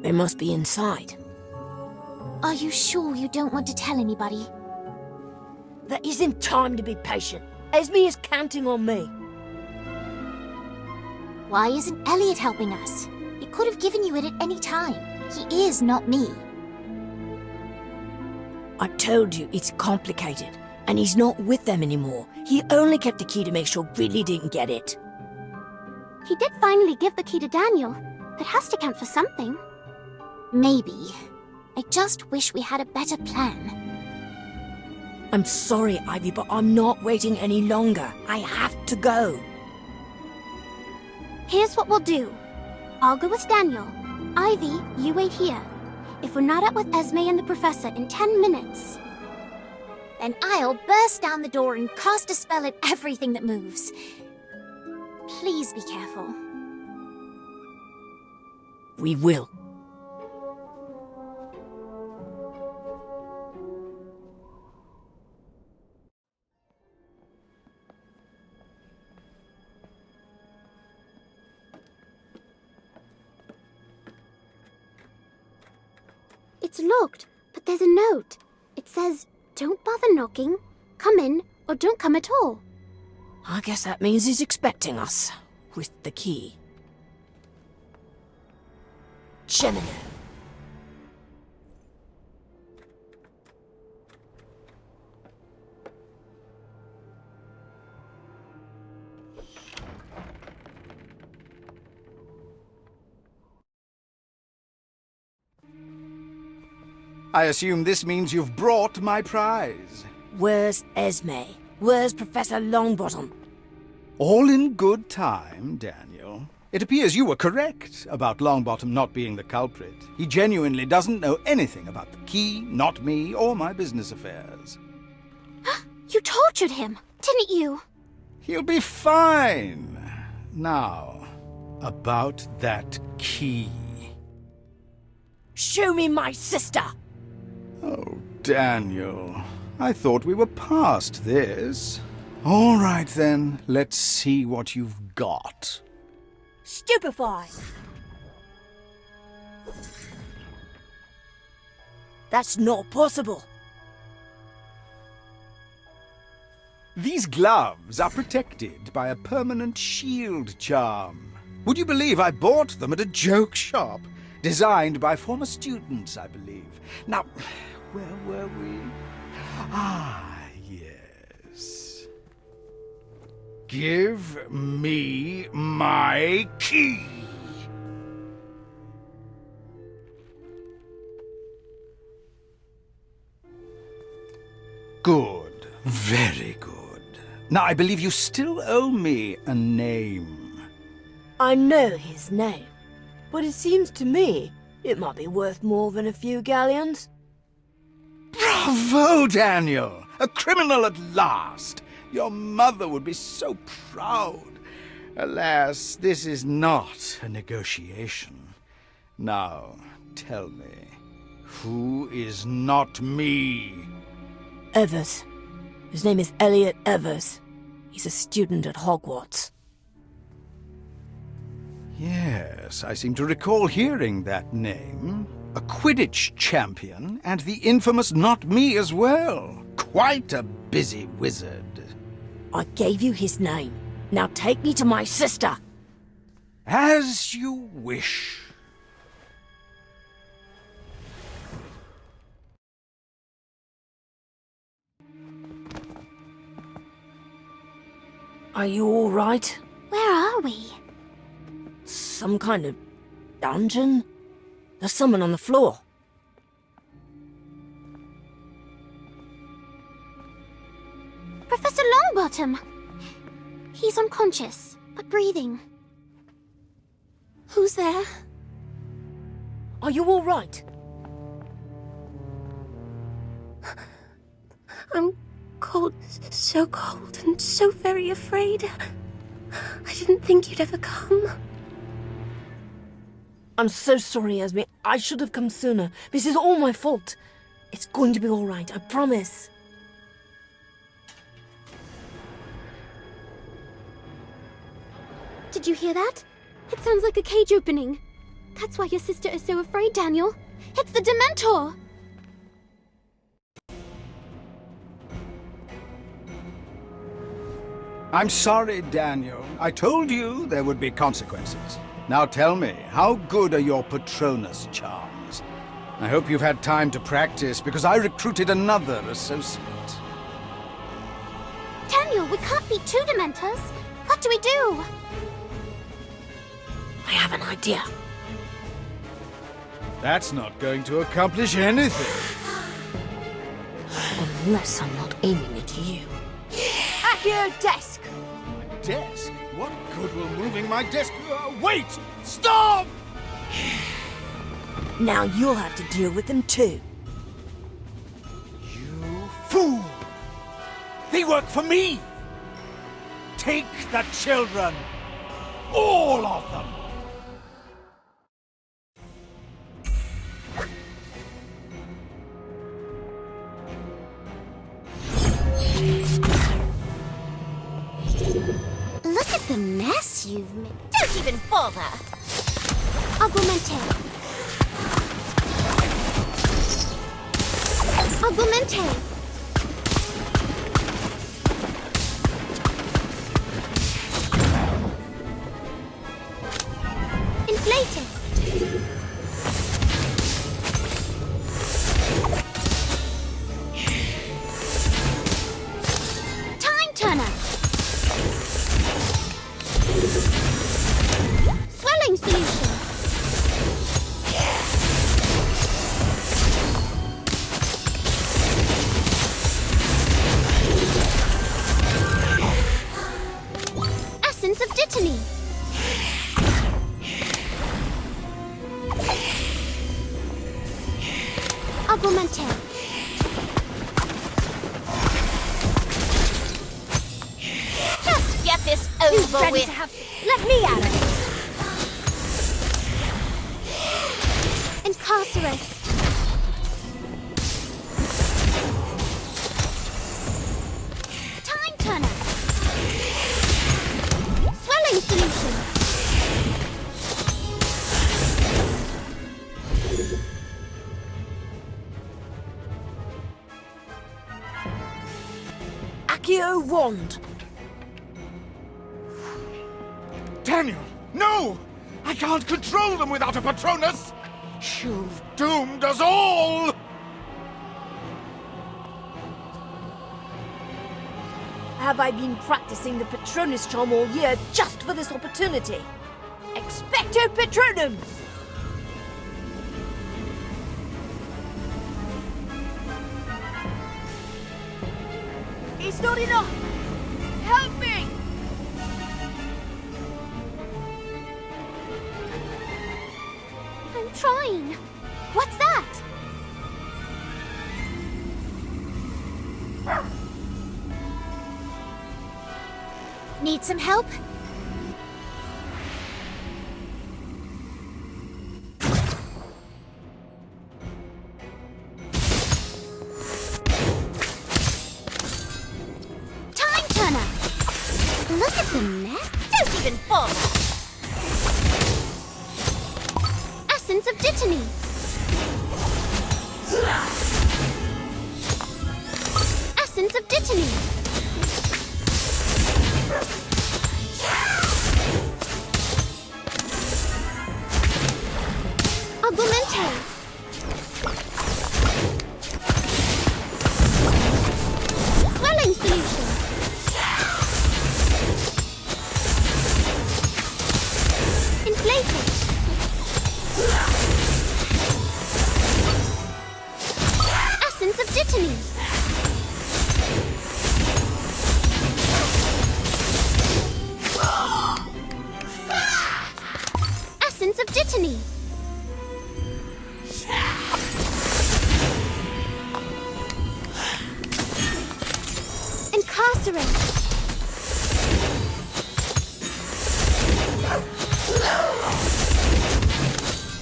They must be inside. Are you sure you don't want to tell anybody? There isn't time to be patient. Esme is counting on me. Why isn't Elliot helping us? He could have given you it at any time. He is not me. I told you it's complicated, and he's not with them anymore. He only kept the key to make sure Ridley didn't get it. He did finally give the key to Daniel. That has to count for something. Maybe. I just wish we had a better plan. I'm sorry, Ivy, but I'm not waiting any longer. I have to go. Here's what we'll do. I'll go with Daniel. Ivy, you wait here. If we're not out with Esme and the Professor in 10 minutes... Then I'll burst down the door and cast a spell at everything that moves. Please be careful. We will. It's locked, but there's a note. It says, don't bother knocking, come in, or don't come at all. I guess that means he's expecting us. With the key. Gemini. I assume this means you've brought my prize. Where's Esme? Where's Professor Longbottom? All in good time, Daniel. It appears you were correct about Longbottom not being the culprit. He genuinely doesn't know anything about the key, not me, or my business affairs. You tortured him, didn't you? He'll be fine. Now, about that key. Show me my sister! Oh, Daniel. I thought we were past this. All right, then. Let's see what you've got. Stupefy! That's not possible. These gloves are protected by a permanent shield charm. Would you believe I bought them at a joke shop? Designed by former students, I believe. Now, where were we? Ah, yes. Give me my key. Good. Very good. Now, I believe you still owe me a name. I know his name, but it seems to me it might be worth more than a few galleons. Bravo, Daniel! A criminal at last! Your mother would be so proud. Alas, this is not a negotiation. Now, tell me, who is not me? Evers. His name is Elliot Evers. He's a student at Hogwarts. Yes, I seem to recall hearing that name. A Quidditch champion, and the infamous Not Me as well. Quite a busy wizard. I gave you his name. Now take me to my sister. As you wish. Are you all right? Where are we? Some kind of dungeon? There's someone on the floor. Professor Longbottom! He's unconscious, but breathing. Who's there? Are you all right? I'm cold, so cold, and so very afraid. I didn't think you'd ever come. I'm so sorry, Esme. I should have come sooner. This is all my fault. It's going to be all right, I promise. Did you hear that? It sounds like a cage opening. That's why your sister is so afraid, Daniel. It's the Dementor! I'm sorry, Daniel. I told you there would be consequences. Now tell me, how good are your Patronus charms? I hope you've had time to practice, because I recruited another associate. Daniel, we can't beat 2 Dementors. What do we do? I have an idea. That's not going to accomplish anything. Unless I'm not aiming at you. At your desk! My desk? What good will moving my desk... wait! Stop! Now you'll have to deal with them too. You fool! They work for me! Take the children! All of them! Look at the mess you've made. Don't even bother. Augmente. Augmente. Inflate. Time turner. Swelling solution. Essence of Dittany. Augmente. Just get this over with. Let me at it. Incarcerate. Time turner. Swelling solution. Accio wand. Daniel, no! I can't control them without a Patronus! You've doomed us all! Have I been practicing the Patronus charm all year just for this opportunity? Expecto Patronum! It's not enough! Help me! I'm trying. What's that? Need some help? Time turner. Look at the mess. Don't even bother. Essence of Dittany. Essence of Dittany. Augmente. Swelling solution. Inflated. Essence of Dittany. Essence of Dittany. Incarcerate.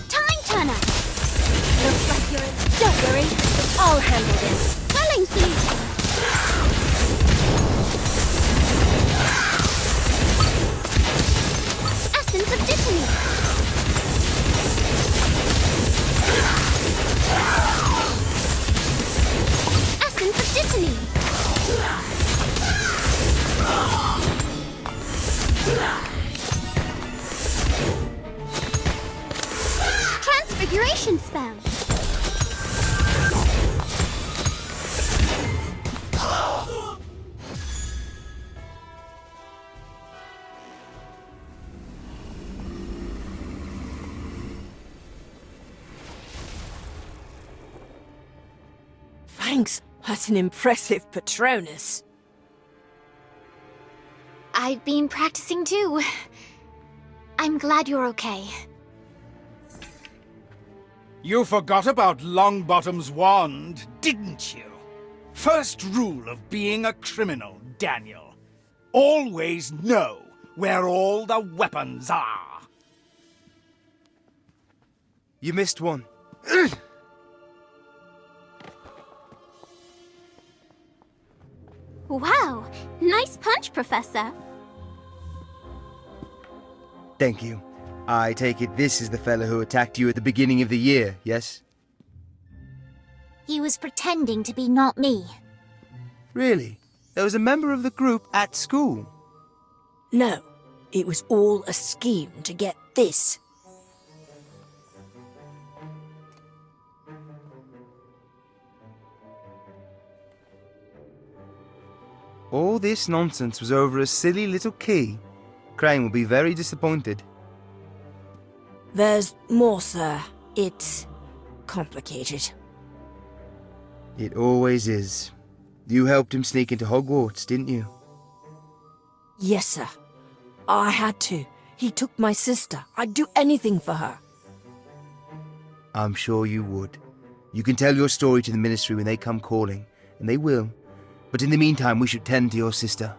Time turner. Looks like you're in. Don't worry, I'll handle this. Swelling solution. Essence of Dittany. Transfiguration spell. Thanks. That's an impressive Patronus. I've been practicing too. I'm glad you're okay. You forgot about Longbottom's wand, didn't you? First rule of being a criminal, Daniel. Always know where all the weapons are. You missed one. Wow, nice punch, Professor. Thank you. I take it this is the fellow who attacked you at the beginning of the year, yes? He was pretending to be not me. Really? There was a member of the group at school? No, it was all a scheme to get this. All this nonsense was over a silly little key. Crane will be very disappointed. There's more, sir. It's complicated. It always is. You helped him sneak into Hogwarts, didn't you? Yes, sir. I had to. He took my sister. I'd do anything for her. I'm sure you would. You can tell your story to the Ministry when they come calling, and they will. But in the meantime, we should tend to your sister.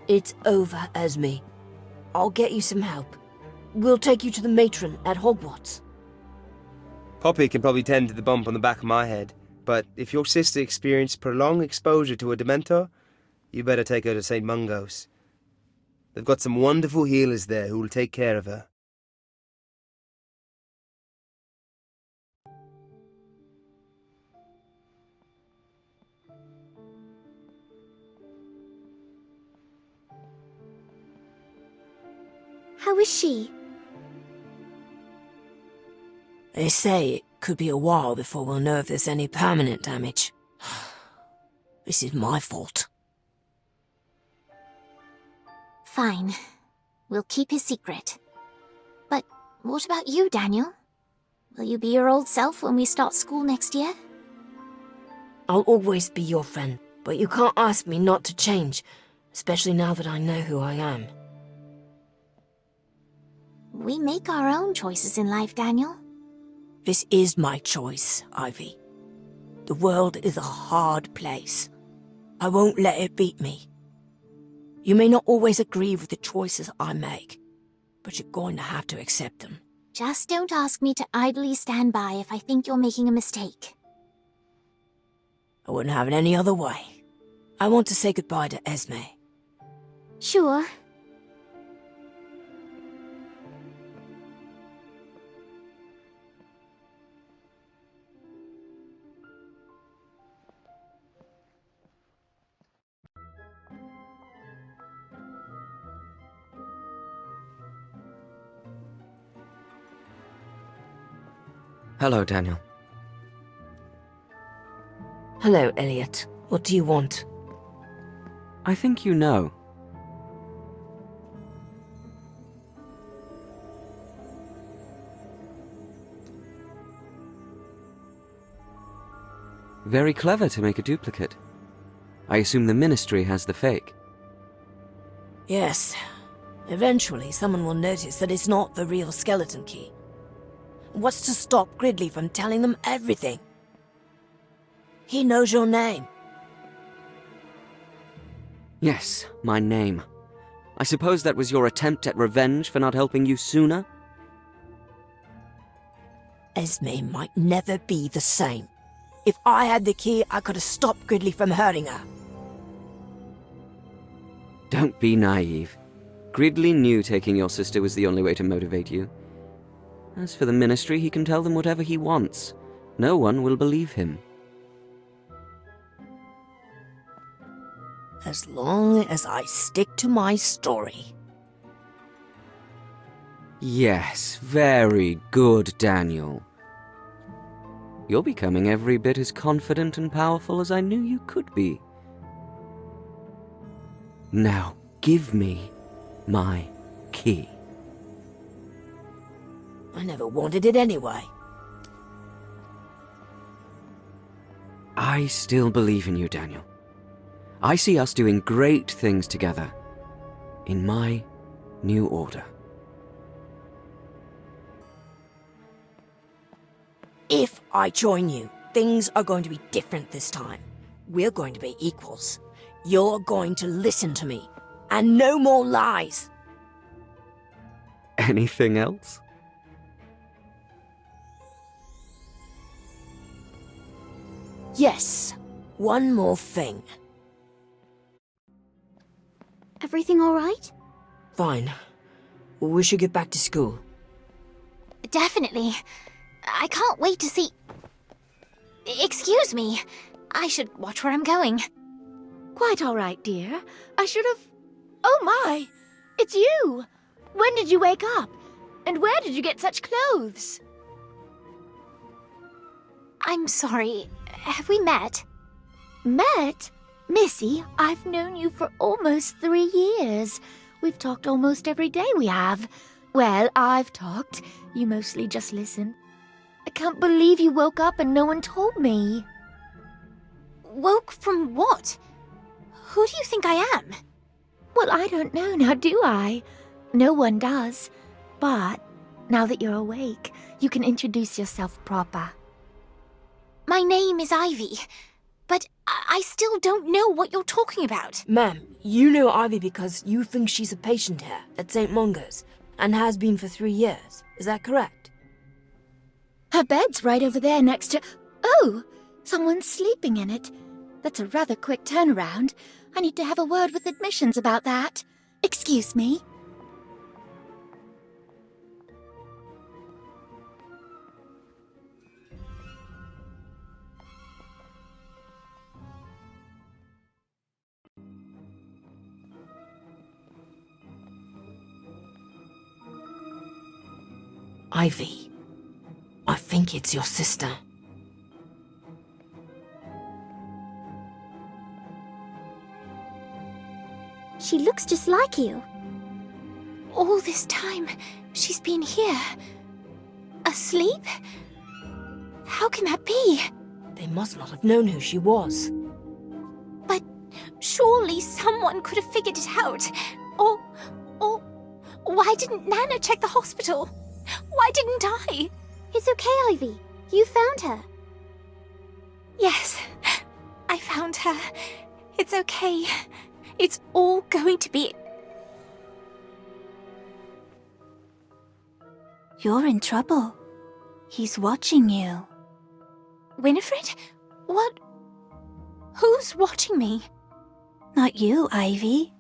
It's over, Esme. I'll get you some help. We'll take you to the matron at Hogwarts. Poppy can probably tend to the bump on the back of my head, but if your sister experienced prolonged exposure to a Dementor, you better take her to St. Mungo's. They've got some wonderful healers there who will take care of her. How is she? They say it could be a while before we'll know if there's any permanent damage. This is my fault. Fine. We'll keep his secret. But what about you, Daniel? Will you be your old self when we start school next year? I'll always be your friend, but you can't ask me not to change, especially now that I know who I am. We make our own choices in life, Daniel. This is my choice, Ivy. The world is a hard place. I won't let it beat me. You may not always agree with the choices I make, but you're going to have to accept them. Just don't ask me to idly stand by if I think you're making a mistake. I wouldn't have it any other way. I want to say goodbye to Esme. Sure. Hello, Daniel. Hello, Elliot. What do you want? I think you know. Very clever to make a duplicate. I assume the Ministry has the fake. Yes. Eventually, someone will notice that it's not the real skeleton key. What's to stop Gridley from telling them everything? He knows your name. Yes, my name. I suppose that was your attempt at revenge for not helping you sooner? Esme might never be the same. If I had the key, I could have stopped Gridley from hurting her. Don't be naive. Gridley knew taking your sister was the only way to motivate you. As for the Ministry, he can tell them whatever he wants. No one will believe him. as long as I stick to my story. Yes, very good, Daniel. You're becoming every bit as confident and powerful as I knew you could be. Now, give me my key. I never wanted it anyway. I still believe in you, Daniel. I see us doing great things together in my new order. If I join you, things are going to be different this time. We're going to be equals. You're going to listen to me, and no more lies. Anything else? Yes, one more thing. Everything all right? Fine. We should get back to school. Definitely. I can't wait to see... Excuse me. I should watch where I'm going. Quite all right, dear. I should have... Oh my! It's you! When did you wake up? And where did you get such clothes? I'm sorry. Have we met? Met? Missy, I've known you for almost 3 years. We've talked almost every day, we have. Well, I've talked. You mostly just listen. I can't believe you woke up and no one told me. Woke from what? Who do you think I am? Well, I don't know now, do I? No one does. But now that you're awake, you can introduce yourself proper. My name is Ivy, but I still don't know what you're talking about. Ma'am, you know Ivy because you think she's a patient here at St. Mungo's and has been for 3 years. Is that correct? Her bed's right over there next to... Oh! Someone's sleeping in it. That's a rather quick turnaround. I need to have a word with admissions about that. Excuse me. Ivy, I think it's your sister. She looks just like you. All this time, she's been here. Asleep? How can that be? They must not have known who she was. But surely someone could have figured it out. Or... Why didn't Nana check the hospital? Why didn't I? It's okay, Ivy. You found her. Yes, I found her. It's okay. It's all going to be... You're in trouble. He's watching you. Winifred? What? Who's watching me? Not you, Ivy.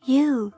You.